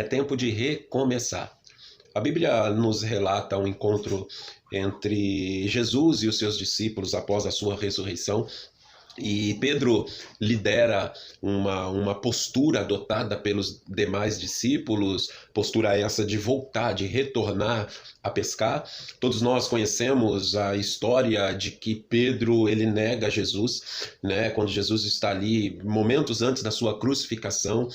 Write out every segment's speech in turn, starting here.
É tempo de recomeçar. A Bíblia nos relata um encontro entre Jesus e os seus discípulos após a sua ressurreição. E Pedro lidera uma postura adotada pelos demais discípulos, postura essa de voltar, de retornar a pescar. Todos nós conhecemos a história de que Pedro ele nega Jesus, né? Quando Jesus está ali, momentos antes da sua crucificação,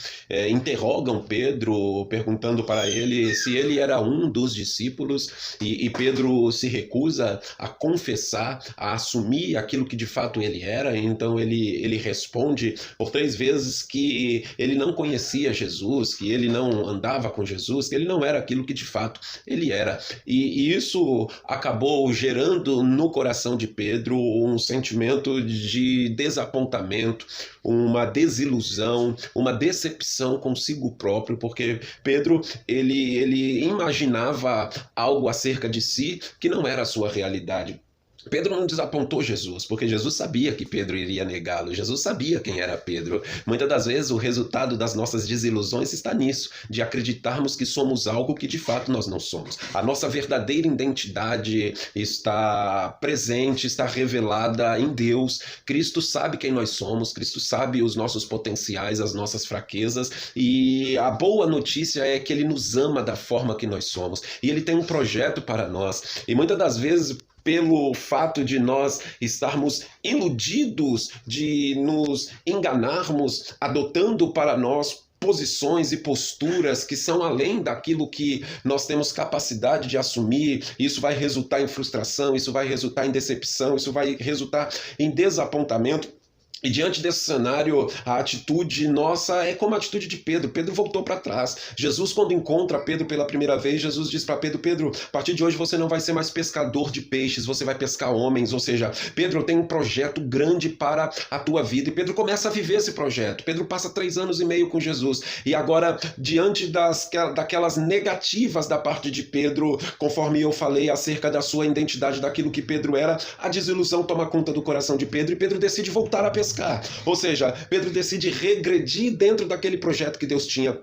interrogam Pedro, perguntando para ele se ele era um dos discípulos, e Pedro se recusa a confessar, a assumir aquilo que de fato ele era. Então ele responde por 3 vezes que ele não conhecia Jesus, que ele não andava com Jesus, que ele não era aquilo que de fato ele era. E isso acabou gerando no coração de Pedro um sentimento de desapontamento, uma desilusão, uma decepção consigo próprio, porque Pedro ele imaginava algo acerca de si que não era a sua realidade. Pedro não desapontou Jesus, porque Jesus sabia que Pedro iria negá-lo. Jesus sabia quem era Pedro. Muitas das vezes o resultado das nossas desilusões está nisso, de acreditarmos que somos algo que de fato nós não somos. A nossa verdadeira identidade está presente, está revelada em Deus. Cristo sabe quem nós somos, Cristo sabe os nossos potenciais, as nossas fraquezas, e a boa notícia é que Ele nos ama da forma que nós somos. E Ele tem um projeto para nós. E muitas das vezes, pelo fato de nós estarmos iludidos, de nos enganarmos, adotando para nós posições e posturas que são além daquilo que nós temos capacidade de assumir, isso vai resultar em frustração, isso vai resultar em decepção, isso vai resultar em desapontamento. E diante desse cenário, a atitude nossa é como a atitude de Pedro. Pedro voltou para trás. Jesus, quando encontra Pedro pela primeira vez, Jesus diz para Pedro: Pedro, a partir de hoje você não vai ser mais pescador de peixes, você vai pescar homens. Ou seja, Pedro, eu tenho um projeto grande para a tua vida. E Pedro começa a viver esse projeto. Pedro passa 3 anos e meio com Jesus. E agora, diante daquelas negativas da parte de Pedro, conforme eu falei acerca da sua identidade, daquilo que Pedro era, a desilusão toma conta do coração de Pedro e Pedro decide voltar a pescar. Ou seja, Pedro decide regredir dentro daquele projeto que Deus tinha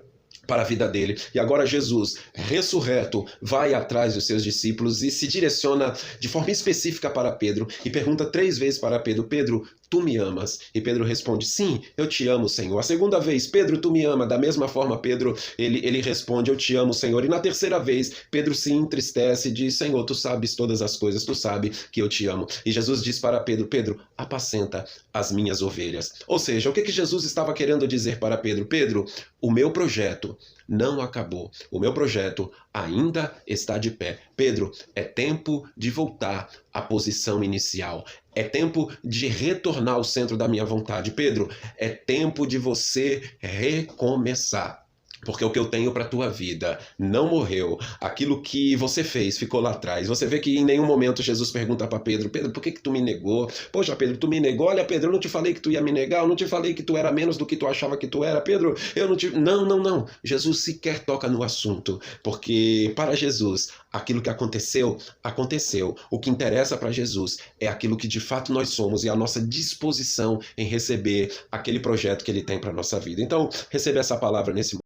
para a vida dele. E agora Jesus, ressurreto, vai atrás dos seus discípulos e se direciona de forma específica para Pedro e pergunta 3 vezes para Pedro: Pedro, tu me amas? E Pedro responde: sim, eu te amo, Senhor. A segunda vez: Pedro, tu me amas? Da mesma forma, Pedro, ele responde: eu te amo, Senhor. E na terceira vez, Pedro se entristece e diz: Senhor, tu sabes todas as coisas, tu sabes que eu te amo. E Jesus diz para Pedro: Pedro, apacenta as minhas ovelhas. Ou seja, o que Jesus estava querendo dizer para Pedro? Pedro, o meu projeto não acabou. O meu projeto ainda está de pé. Pedro, é tempo de voltar à posição inicial. É tempo de retornar ao centro da minha vontade. Pedro, é tempo de você recomeçar. Porque o que eu tenho para a tua vida não morreu. Aquilo que você fez ficou lá atrás. Você vê que em nenhum momento Jesus pergunta para Pedro: Pedro, por que tu me negou? Poxa, Pedro, tu me negou? Olha, Pedro, eu não te falei que tu ia me negar? Eu não te falei que tu era menos do que tu achava que tu era? Pedro, eu não te... Não. Jesus sequer toca no assunto. Porque para Jesus, aquilo que aconteceu, aconteceu. O que interessa para Jesus é aquilo que de fato nós somos e a nossa disposição em receber aquele projeto que Ele tem para a nossa vida. Então, receba essa palavra nesse momento.